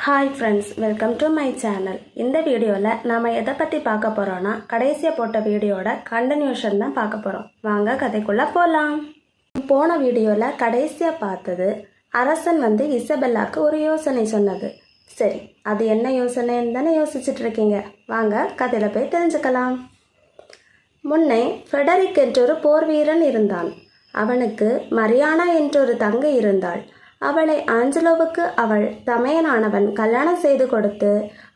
Hi friends, welcome to my channel. இந்த வீடியோவில் நாம் எதை பற்றி பார்க்க போகிறோன்னா, கடைசியாக போட்ட வீடியோட கண்டினியூஷன் தான் பார்க்க போகிறோம். வாங்க கதைக்குள்ளே போகலாம். போன வீடியோவில் கடைசியாக பார்த்தது அரசன் இசபெல்லாவுக்கு ஒரு யோசனை சொன்னது. சரி, அது என்ன யோசனைன்னு தானே யோசிச்சுட்டு இருக்கீங்க. வாங்க கதையில் போய் தெரிஞ்சுக்கலாம். முன்னே ஃபெடரிக் என்றொரு போர் வீரன் இருந்தான். அவனுக்கு மரியானா என்றொரு தங்கை இருந்தாள். அவளை ஆஞ்சலோவுக்கு அவள் தமையனானவன் கல்யாணம் செய்து கொடுத்து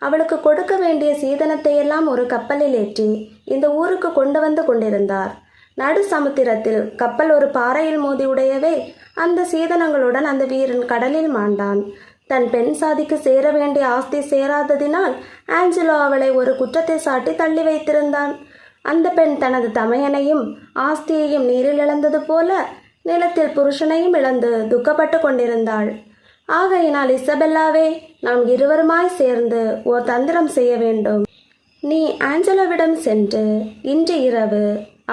அவளுக்கு கொடுக்க வேண்டிய சீதனத்தை எல்லாம் ஒரு கப்பலில் ஏற்றி இந்த ஊருக்கு கொண்டு வந்து கொண்டிருந்தார். நடு சமுத்திரத்தில் கப்பல் ஒரு பாறையில் மோதி உடையவே அந்த சீதனங்களுடன் அந்த வீரன் கடலில் மாண்டான். தன் பெண் சாதிக்கு சேர வேண்டிய ஆஸ்தி சேராததினால் ஆஞ்சலோ அவளை ஒரு குற்றத்தை சாட்டி தள்ளி வைத்திருந்தான். அந்த பெண் தனது தமையனையும் ஆஸ்தியையும் நீரில் இழந்தது போல நிலத்தில் புருஷனையும் இழந்து துக்கப்பட்டு கொண்டிருந்தாள். ஆகையினால், இசபெல்லாவே, நாம் இருவருமாய் சேர்ந்து ஓர் தந்திரம் செய்ய வேண்டும். நீ ஆஞ்சலோவிடம் சென்று இன்று இரவு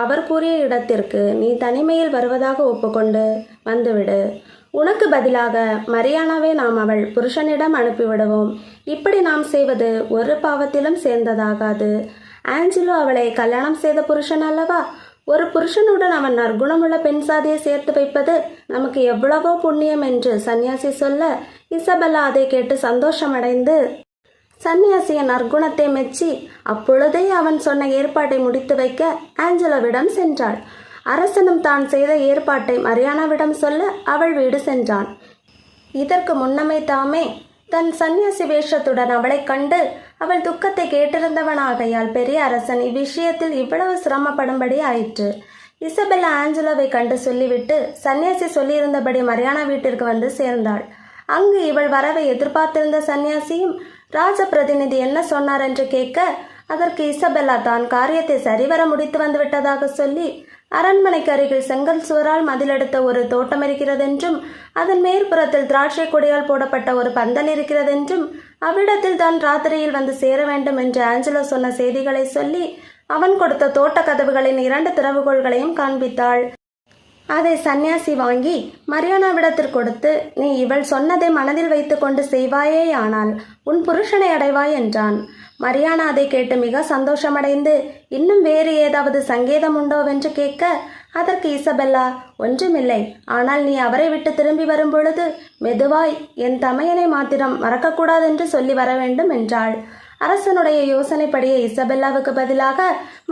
அவர் கூறிய இடத்திற்கு நீ தனிமையில் வருவதாக ஒப்புக்கொண்டு வந்துவிடு. உனக்கு பதிலாக மரியானாவை நாம் அவள் புருஷனிடம் அனுப்பிவிடுவோம். இப்படி நாம் செய்வது ஒரு பாவத்திலும் சேர்ந்ததாகாது. ஆஞ்சலோ அவளை கல்யாணம் செய்த புருஷன் அல்லவா? ஒரு புருஷனுடன் அவன் நற்குணமுள்ள பெண் சாதியை சேர்த்து வைப்பது நமக்கு எவ்வளவோ புண்ணியம் என்று சன்னியாசி சொல்ல, இசபெல்லா அதை கேட்டு சந்தோஷமடைந்து சன்னியாசியின் நற்குணத்தை மெச்சி அப்பொழுதே அவன் சொன்ன ஏற்பாட்டை முடித்து வைக்க ஆஞ்சலோவிடம் சென்றாள். அரசனும் தான் செய்த ஏற்பாட்டை மரியானாவிடம் சொல்ல அவள் வீடு சென்றான். இதற்கு முன்னமே தாமே தன் சன்னியாசி வேஷத்துடன் அவளை கண்டு அவள் துக்கத்தை கேட்டிருந்தவனாகையால் பெரிய அரசன் இவ்விஷயத்தில் இவ்வளவு சிரமப்படும்படி ஆயிற்று. இசபெல்லா ஆஞ்சலோவை கண்டு சொல்லிவிட்டு சன்னியாசி சொல்லியிருந்தபடி மரியானா வீட்டிற்கு வந்து சேர்ந்தாள். அங்கு இவள் வரவை எதிர்பார்த்திருந்த சன்னியாசியும் ராஜ பிரதிநிதி என்ன சொன்னார் என்று கேட்க, அதற்கு இசபெல்லா தான் காரியத்தை சரிவர முடித்து வந்து விட்டதாக சொல்லி, அரண்மனைக்கு அருகில் செங்கல் சுவரால் மதிலெடுத்த ஒரு தோட்டம் இருக்கிறதென்றும் அதன் மேற்புறத்தில் திராட்சை கொடியால் போடப்பட்ட ஒரு பந்தல் இருக்கிறதென்றும் அவ்விடத்தில் தான் ராத்திரியில் வந்து சேர வேண்டும் என்று ஆஞ்சலோ சொன்ன செய்திகளை சொல்லி அவன் கொடுத்த தோட்ட கதவுகளின் 2 திறவுகோள்களையும் காண்பித்தாள். அதை சன்னியாசி வாங்கி மரியானாவிடத்தில் கொடுத்து, நீ இவள் சொன்னதை மனதில் வைத்து கொண்டு செய்வாயேயானால் உன் புருஷனை அடைவாய் என்றான். மரியானா அதை கேட்டு மிக சந்தோஷமடைந்து, இன்னும் வேறு ஏதாவது சங்கேதம் உண்டோவென்று கேட்க, அதற்கு இசபெல்லா, ஒன்றுமில்லை, ஆனால் நீ அவரை விட்டு திரும்பி வரும் பொழுது மெதுவாய் என் தமையனை மாத்திரம் மறக்கக்கூடாதென்று சொல்லி வர வேண்டும் என்றாள். அரசனுடைய யோசனைப்படியே இசபெல்லாவுக்கு பதிலாக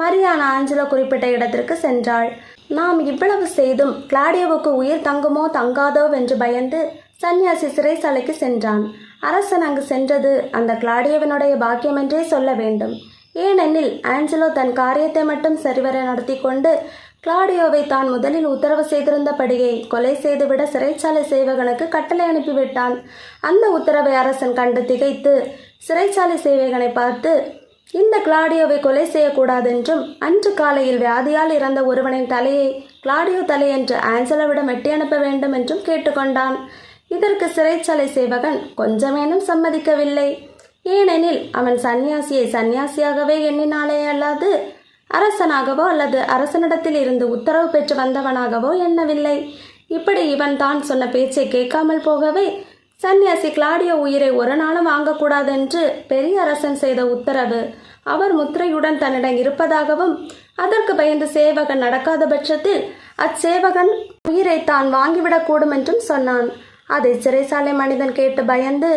மரியானா ஆஞ்சலோ குறிப்பிட்ட இடத்திற்கு சென்றாள். நாம் இவ்வளவு செய்தும் கிளாடியோவுக்கு உயிர் தங்குமோ தங்காதோ என்று பயந்து சன்னியாசி சிறைசாலைக்கு சென்றான். அரசன் அங்கு சென்றது அந்த கிளாடியோவினுடைய பாக்கியம் என்றே சொல்ல வேண்டும். ஏனெனில் ஆஞ்சலோ தன் காரியத்தை மட்டும் சரிவர நடத்தி கொண்டு கிளாடியோவை தான் முதலில் உத்தரவு செய்திருந்தபடியே கொலை செய்துவிட சிறைச்சாலை சேவகனுக்கு கட்டளை அனுப்பிவிட்டான். அந்த உத்தரவை அரசன் கண்டு திகைத்து சிறைச்சாலை சேவகனை பார்த்து, இந்த கிளாடியோவை கொலை செய்யக்கூடாதென்றும் அன்று காலையில் வியாதியால் இறந்த ஒருவனின் தலையை கிளாடியோ தலை என்று ஆஞ்சலோவிடம் வெட்டி அனுப்ப வேண்டும் என்றும் கேட்டுக்கொண்டான். இதற்கு சிறைச்சாலை சேவகன் கொஞ்சமேனும் சம்மதிக்கவில்லை. ஏனெனில் அவன் சன்னியாசியை சன்னியாசியாகவே எண்ணினாலே அல்லாது அரசனாகவோ அல்லது அரசனிடத்தில் இருந்து உத்தரவு பெற்று வந்தவனாகவோ எண்ணவில்லை. இப்படி இவன் தான் சொன்ன பேச்சை கேட்காமல் போகவே சன்னியாசி கிளாடியோ உயிரை ஒரு நாளும் வாங்கக்கூடாதென்று பெரிய அரசன் செய்த உத்தரவு அவர் முத்திரையுடன் தன்னிடம் இருப்பதாகவும், அதற்கு பயந்து சேவகன் நடக்காத பட்சத்தில் அச்சேவகன் உயிரை தான் வாங்கிவிடக்கூடும் என்றும் சொன்னான். அதை சிறைசாலை மனிதன் கேட்டு பயந்து,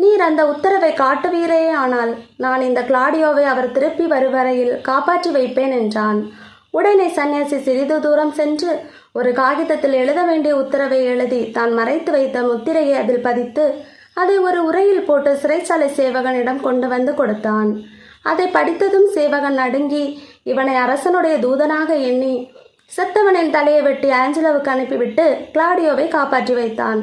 நீர் அந்த உத்தரவை காட்டுவீரே, ஆனால் நான் இந்த கிளாடியோவை அவர் திருப்பி வருவரையில் காப்பாற்றி வைப்பேன் என்றான். உடனே சன்னியாசி சிறிது தூரம் சென்று ஒரு காகிதத்தில் எழுத வேண்டிய உத்தரவை எழுதி தான் மறைத்து வைத்த முத்திரையை அதில் பதித்து அதை ஒரு உரையில் போட்டு சிறைச்சாலை சேவகனிடம் கொண்டு வந்து கொடுத்தான். அதை படித்ததும் சேவகன் நடுங்கி இவனை அரசனுடைய தூதனாக எண்ணி செத்தவனின் தலையை வெட்டி ஆஞ்சலோவுக்கு அனுப்பிவிட்டு கிளாடியோவை காப்பாற்றி வைத்தான்.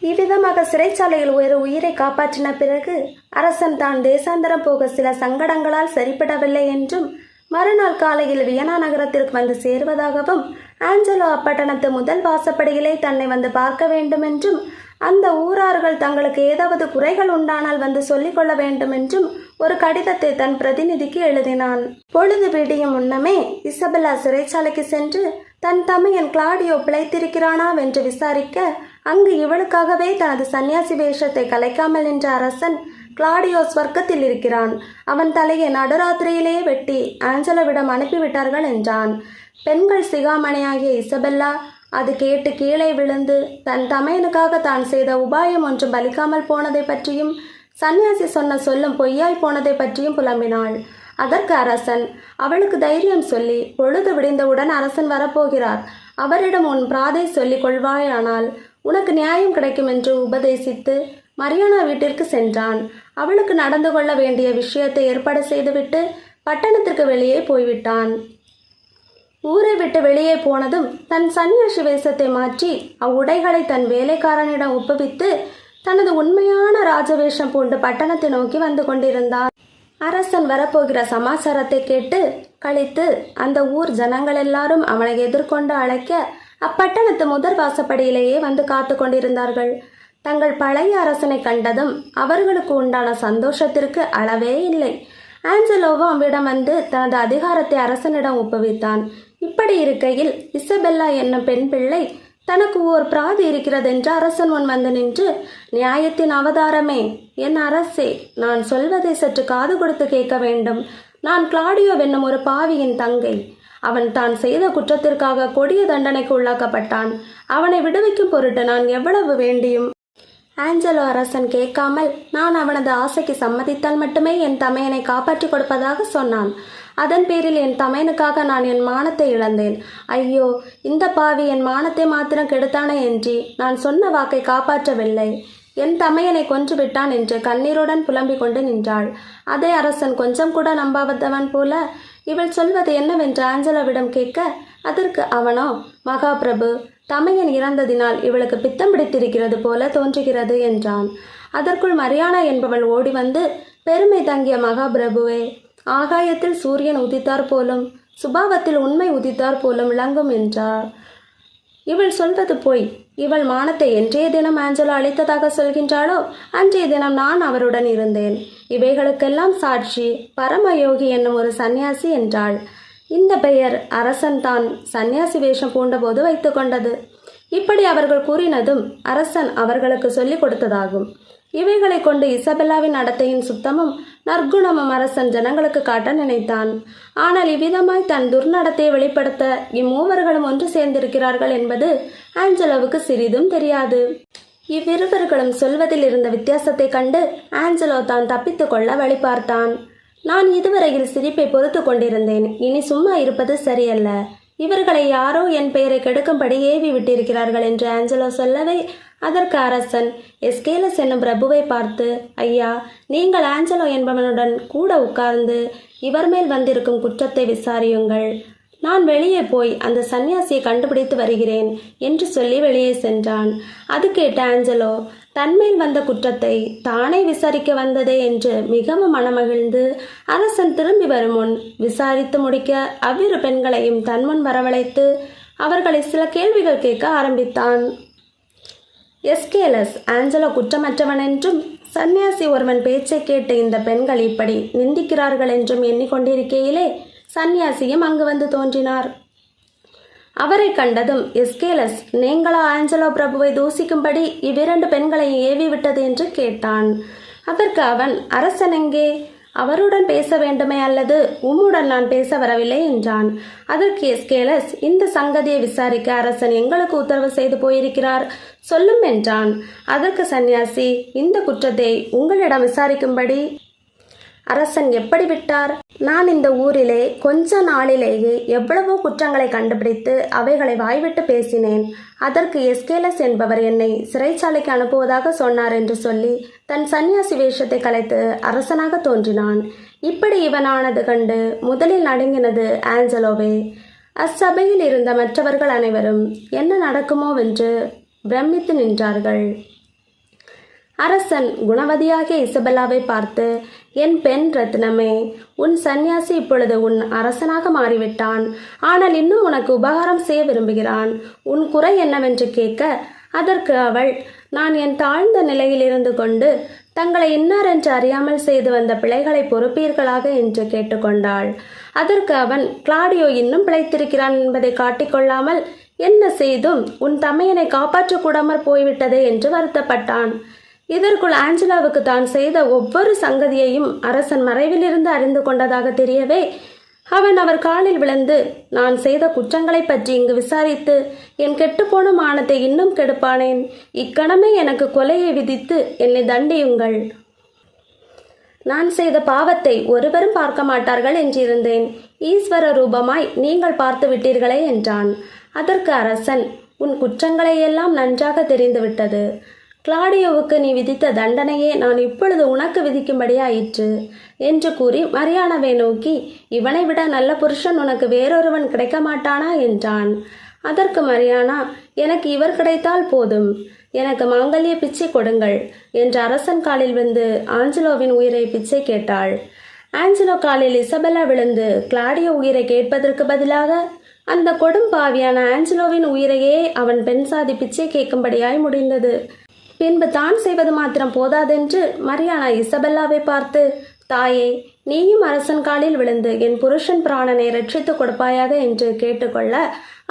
இவ்விதமாக சிறைச்சாலையில் ஒரு உயிரை காப்பாற்றின பிறகு அரசன் தான் தேசாந்தரம் போக சில சங்கடங்களால் சரிப்படவில்லை என்றும் மறுநாள் காலையில் வியனா நகரத்திற்கு வந்து சேருவதாகவும், ஆஞ்சலோ அப்பட்டணத்து முதல் வாசப்படியிலே தன்னை வந்து பார்க்க வேண்டும் என்றும், அந்த ஊரார்கள் தங்களுக்கு ஏதாவது குறைகள் உண்டானால் வந்து சொல்லிக் கொள்ள வேண்டும் என்றும் ஒரு கடிதத்தை தன் பிரதிநிதிக்கு எழுதினான். பொழுது விடியும் முன்னமே இசபெல்லா சிறைச்சாலைக்கு சென்று தன் தமையன் கிளாடியோ பிழைத்திருக்கிறானா வென்று விசாரிக்க அங்கு இவளுக்காகவே தனது சன்னியாசி வேஷத்தை கலைக்காமல் நின்ற அரசன் கிளாடியோ ஸ்வர்க்கத்தில் இருக்கிறான். அவன் தலையை நடுராத்திரியிலேயே வெட்டி ஆஞ்சலோவிடம் அனுப்பிவிட்டார்கள் என்றான். பெண்கள் சிகாமணியாகிய இசபெல்லா அது கேட்டு கீழே விழுந்து தன் தமையனுக்காக தான் செய்த உபாயம் ஒன்றும் பலிக்காமல் போனதை பற்றியும் சன்னியாசி சொன்ன சொல்லும் பொய்யாய் போனதை பற்றியும் புலம்பினாள். அதற்கு அரசன் அவளுக்கு தைரியம் சொல்லி, பொழுது விடிந்தவுடன் அரசன் வரப்போகிறார், அவரிடம் உன் பிராதை சொல்லிக் கொள்வாயானால் உனக்கு நியாயம் கிடைக்கும் என்று உபதேசித்து மரியானா வீட்டிற்கு சென்றான். அவளுக்கு நடந்து கொள்ள வேண்டிய விஷயத்தை ஏற்பாடு செய்துவிட்டு பட்டணத்திற்கு வெளியே போய்விட்டான். ஊரை விட்டு வெளியே போனதும் தன் சன்னியாசி வேஷத்தை மாற்றி அவ்வுடைகளை தன் வேலைக்காரனிடம் ஒப்புவித்து தனது உண்மையான ராஜவேஷம் பூண்டு பட்டணத்தை நோக்கி வந்து கொண்டிருந்தான். அரசன் வரப்போகிற சமாச்சாரத்தை கேட்டு கழித்து அந்த ஊர் ஜனங்கள் எல்லாரும் அவனை எதிர்கொண்டு அழைக்க அப்பட்டணத்து முதற் வாசப்படியிலேயே வந்து காத்து கொண்டிருந்தார்கள். தங்கள் பழைய அரசனை கண்டதும் அவர்களுக்கு உண்டான சந்தோஷத்திற்கு அளவே இல்லை. ஆஞ்சலோவும் அவ்விடம் வந்து தனது அதிகாரத்தை அரசனிடம் ஒப்புவித்தான். இப்படி இருக்கையில் இசபெல்லா என்னும் பெண் பிள்ளை தனக்கு ஓர் பிராது இருக்கிறது என்று அரசன் முன் வந்து நின்று, நியாயத்தின் அவதாரமே, என் அரசே, நான் சொல்வதை சற்று காது கொடுத்து கேட்க வேண்டும். நான் கிளாடியோ என்னும் ஒரு பாவியின் தங்கை. அவன் தான் செய்த குற்றத்திற்காக கொடிய தண்டனைக்கு உள்ளாக்கப்பட்டான். அவனை விடுவிக்கும் பொருட்டு நான் எவ்வளவு வேண்டியும் ஆஞ்சலோ அரசன் கேட்காமல் நான் அவனது ஆசைக்கு சம்மதித்தால் மட்டுமே என் தமையனை காப்பாற்றி கொடுப்பதாக சொன்னான். அதன் பேரில் என் தமையனுக்காக நான் என் மானத்தை இழந்தேன். ஐயோ, இந்த பாவி என் மானத்தை மாத்திரம் கெடுத்தானே என்று நான் சொன்ன வாக்கை காப்பாற்றவில்லை. என் தமையனை கொன்று விட்டான் என்று கண்ணீருடன் புலம்பிக் கொண்டு நின்றாள். அதே அரசன் கொஞ்சம் கூட நம்பாதவன் போல இவள் சொல்வது என்னவென்று ஆஞ்சலோவிடம் கேட்க, அதற்கு அவனோ, மகாபிரபு, தமையன் இறந்ததினால் இவளுக்கு பித்தம் பிடித்திருக்கிறது போல தோன்றுகிறது என்றான். அதற்குள் மரியானா என்பவள் ஓடி வந்து, பெருமை தங்கிய மகாபிரபுவே, ஆகாயத்தில் சூரியன் உதித்தார் போலும் சுபாவத்தில் உண்மை உதித்தார் போலும் விளங்கும் என்றார். இவள் சொல்வது போய். இவள் மானத்தை என்றைய தினம் ஆஞ்சலோ அளித்ததாக சொல்கின்றாளோ அன்றைய தினம் நான் அவருடன் இருந்தேன். இவைகளுக்கெல்லாம் சாட்சி பரமயோகி என்னும் ஒரு சன்னியாசி என்றாள். இந்த பெயர் அரசன் தான் சன்னியாசி வேஷம் பூண்டபோது வைத்து கொண்டது. இப்படி அவர்கள் கூறினதும் அரசன் அவர்களுக்கு சொல்லிக் கொடுத்ததாகும். இவைகளை கொண்டு இசபெல்லாவின் நடத்தையின் சுத்தமும் நற்குணமும் அரசன் ஜனங்களுக்கு காட்ட நினைத்தான். ஆனால் இவ்விதமாய் தன் துர்நடத்தையை வெளிப்படுத்த இம்மூவர்களும் ஒன்று சேர்ந்திருக்கிறார்கள் என்பது ஆஞ்சலோவுக்கு சிறிதும் தெரியாது. இவ்விருவர்களும் சொல்வதில் இருந்த வித்தியாசத்தை கண்டு ஆஞ்சலோ தான் தப்பித்து கொள்ள வழி பார்த்தான். நான் இதுவரையில் சிரிப்பை பொறுத்து கொண்டிருந்தேன். இனி சும்மா இருப்பது சரியல்ல. இவர்களை யாரோ என் பெயரை கெடுக்கும்படி ஏவி விட்டிருக்கிறார்கள் என்று ஆஞ்சலோ சொல்லவே அதற்கு அரசன் எஸ்கேலஸ் என்னும் பிரபுவை பார்த்து, ஐயா, நீங்கள் ஆஞ்சலோ என்பவனுடன் கூட உட்கார்ந்து இவர் மேல் வந்திருக்கும் குற்றத்தை விசாரியுங்கள். நான் வெளியே போய் அந்த சன்னியாசியை கண்டுபிடித்து வருகிறேன் என்று சொல்லி வெளியே சென்றான். அது கேட்ட ஆஞ்சலோ தன்மேல் வந்த குற்றத்தை தானே விசாரிக்க வந்ததே என்று மிகவும் மனமகிழ்ந்து அரசன் திரும்பி வரும் முன் விசாரித்து முடிக்க அவ்விரு பெண்களையும் தன்முன் வரவழைத்து அவர்களை சில கேள்விகள் கேட்க ஆரம்பித்தான். எஸ்கேலஸ் ஆஞ்சலோ குற்றமற்றவன் என்றும் சன்னியாசி ஒருவன் பேச்சை கேட்டு இந்த பெண்கள் இப்படி நிந்திக்கிறார்கள் என்றும் எண்ணிக்கொண்டிருக்கையிலே சன்னியாசியும் அங்கு வந்து தோன்றினார். அவரை கண்டதும் எஸ்கேலஸ், நீங்களா ஆஞ்சலோ பிரபுவை தூசிக்கும்படி இவ்விரண்டு பெண்களை ஏவி விட்டது என்று கேட்டான். அதற்கு அவன், அரசன் எங்கே? அவருடன் பேச வேண்டுமே, அல்லது உம்முடன் நான் பேச வரவில்லை என்றான். அதற்கு எஸ்கேலஸ், இந்த சங்கதியை விசாரிக்க அரசன் எங்களுக்கு உத்தரவு செய்து போயிருக்கிறார், சொல்லும் என்றான். அதற்கு சன்னியாசி, இந்த குற்றத்தை உங்களிடம் விசாரிக்கும்படி அரசன் எப்படி விட்டார்? நான் இந்த ஊரிலே கொஞ்ச நாளிலேயே எவ்வளவோ குற்றங்களை கண்டுபிடித்து அவைகளை வாய்விட்டு பேசினேன். அதற்கு எஸ்கேலஸ் என்பவர் என்னை சிறைச்சாலைக்கு அனுப்புவதாக சொன்னார் என்று சொல்லி தன் சன்னியாசி வேஷத்தை கலைத்து அரசனாக தோன்றினான். இப்படி இவனானது கண்டு முதலில் நடுங்கினது ஆஞ்சலோவே. அச்சபையில் இருந்த மற்றவர்கள் அனைவரும் என்ன நடக்குமோவென்று பிரமித்து நின்றார்கள். அரசன் குணவதியாகிய இசபெல்லாவை பார்த்து, என் பெண் ரத்னமே, உன் சந்நியாசி இப்பொழுது உன் அரசனாக மாறிவிட்டான். ஆனால் இன்னும் உனக்கு உபகாரம் செய்ய விரும்புகிறான். உன் குறை என்னவென்று கேட்க, அதற்கு அவள், நான் என் தாழ்ந்த நிலையில் இருந்து கொண்டு தங்களை இன்னார் என்று அறியாமல் செய்து வந்த பிழைகளை பொறுப்பீர்களாக என்று கேட்டுக்கொண்டாள். அதற்கு அவன், கிளாடியோ இன்னும் பிழைத்திருக்கிறான் என்பதை காட்டிக்கொள்ளாமல் என்ன செய்தும் உன் தமையனை காப்பாற்றக்கூடாமற் போய்விட்டதே என்று வருத்தப்பட்டான். இதற்குள் ஆஞ்சலாவுக்கு தான் செய்த ஒவ்வொரு சங்கதியையும் அரசன் மறைவிலிருந்து அறிந்து கொண்டதாக தெரியவே அவன் அவர் காலில் விழுந்து, நான் செய்த குற்றங்களை பற்றி இங்கு விசாரித்து என் கெட்டுப்போன மானத்தை இன்னும் கெடுப்பானேன். இக்கணமே எனக்கு கொலையை விதித்து என்னை தண்டியுங்கள். நான் செய்த பாவத்தை ஒருவரும் பார்க்க மாட்டார்கள் என்றிருந்தேன். ஈஸ்வர ரூபமாய் நீங்கள் பார்த்து விட்டீர்களே என்றான். அதற்கு அரசன், உன் குற்றங்களையெல்லாம் நன்றாக தெரிந்துவிட்டது. கிளாடியோவுக்கு நீ விதித்த தண்டனையே நான் இப்பொழுது உனக்கு விதிக்கும்படியாயிற்று என்று கூறி மரியானாவை நோக்கி, இவனை விட நல்ல புருஷன் உனக்கு வேறொருவன் கிடைக்க மாட்டானா என்றான். அதற்கு மரியானா, எனக்கு இவர் கிடைத்தால் போதும், எனக்கு மாங்கல்ய பிச்சை கொடுங்கள் என்று அரசன் காலில் விழுந்து ஆஞ்சலோவின் உயிரை பிச்சை கேட்டாள். ஆஞ்சலோ காலில் இசபெல்லா விழுந்து கிளாடியோ உயிரை கேட்பதற்கு பதிலாக அந்த கொடும் பாவியான ஆஞ்சலோவின் உயிரையே அவன் பெண் சாதி பிச்சை கேட்கும்படியாய் முடிந்தது. பின்பு தான் செய்வது மாத்திரம் போதாதென்று மரியானா இசபெல்லாவை பார்த்து, தாயே, நீயும் அரசன் காலில் விழுந்து என் புருஷன் பிராணனை ரட்சித்து கொடுப்பாயாக என்று கேட்டுக்கொள்ள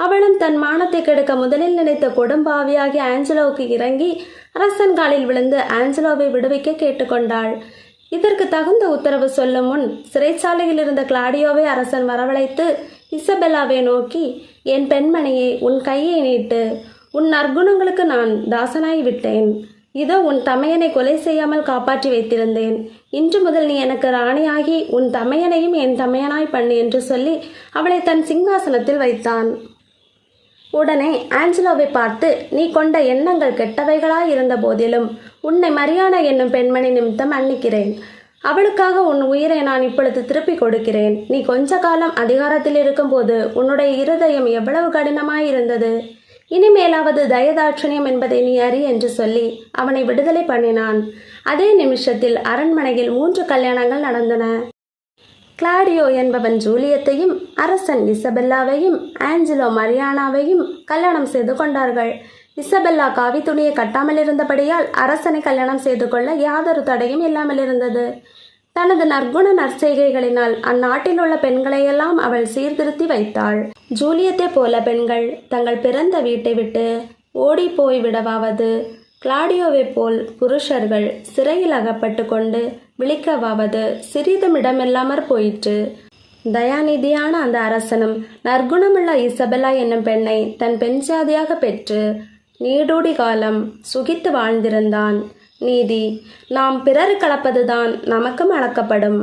அவளும் தன் மானத்தை கெடுக்க முதலில் நினைத்த கொடும்பாவியாகி ஆஞ்சலோவுக்கு இறங்கி அரசன் காலில் விழுந்து ஆஞ்சலோவை விடுவிக்க கேட்டுக்கொண்டாள். இதற்கு தகுந்த உத்தரவு சொல்லும் முன் சிறைச்சாலையில் இருந்த கிளாடியோவை அரசன் வரவழைத்து இசபெல்லாவை நோக்கி, என் பெண்மணியை உன் கையை நீட்டு, உன் நற்குணங்களுக்கு நான் தாசனாய் விட்டேன். இதோ உன் தமையனை கொலை செய்யாமல் காப்பாற்றி வைத்திருந்தேன். இன்று முதல் நீ எனக்கு ராணியாகி உன் தமையனையும் என் தமையனாய் பண்ணு என்று சொல்லி அவளை தன் சிங்காசனத்தில் வைத்தான். உடனே ஆஞ்சலோவை பார்த்து, நீ கொண்ட எண்ணங்கள் கெட்டவைகளாய் இருந்த போதிலும் உன்னை மரியானா என்னும் பெண்மணி நிமித்தம் மன்னிக்கிறேன். அவளுக்காக உன் உயிரை நான் இப்பொழுது திருப்பி கொடுக்கிறேன். நீ கொஞ்ச காலம் அதிகாரத்தில் இருக்கும்போது உன்னுடைய இருதயம் எவ்வளவு கடினமாயிருந்தது. இனிமேலாவது தயதாட்சணியம் என்பதை நீ அறி என்று சொல்லி அவனை விடுதலை பண்ணினான். அதே நிமிஷத்தில் அரண்மனையில் 3 கல்யாணங்கள் நடந்தன. கிளாடியோ என்பவன் ஜூலியத்தையும், அரசன் இசபெல்லாவையும், ஆஞ்சலோ மரியானாவையும் கல்யாணம் செய்து கொண்டார்கள். இசபெல்லா காவி துணியை கட்டாமல் இருந்தபடியால் அரசனை கல்யாணம் செய்து கொள்ள யாதொரு தடையும் இல்லாமல் இருந்தது. தனது நற்குண நற்செய்கைகளினால் அந்நாட்டில் உள்ள பெண்களையெல்லாம் அவள் சீர்திருத்தி வைத்தாள். ஜூலியத்தை போல பெண்கள் தங்கள் பிறந்த வீட்டை விட்டு ஓடி போய் விடவாவது, கிளாடியோவை போல் புருஷர்கள் சிறையில் அகப்பட்டு கொண்டு விழிக்கவாவது சிறிதும் இடமில்லாமற் போயிற்று. தயாநிதியான அந்த அரசனும் நற்குணமுள்ள இசபெல்லா என்னும் பெண்ணை தன் பெண் சாதியாக பெற்று நீடூடி காலம் சுகித்து வாழ்ந்திருந்தான். நீதி, நாம் பிறர் கலப்பதுதான் நமக்கும் அளக்கப்படும்.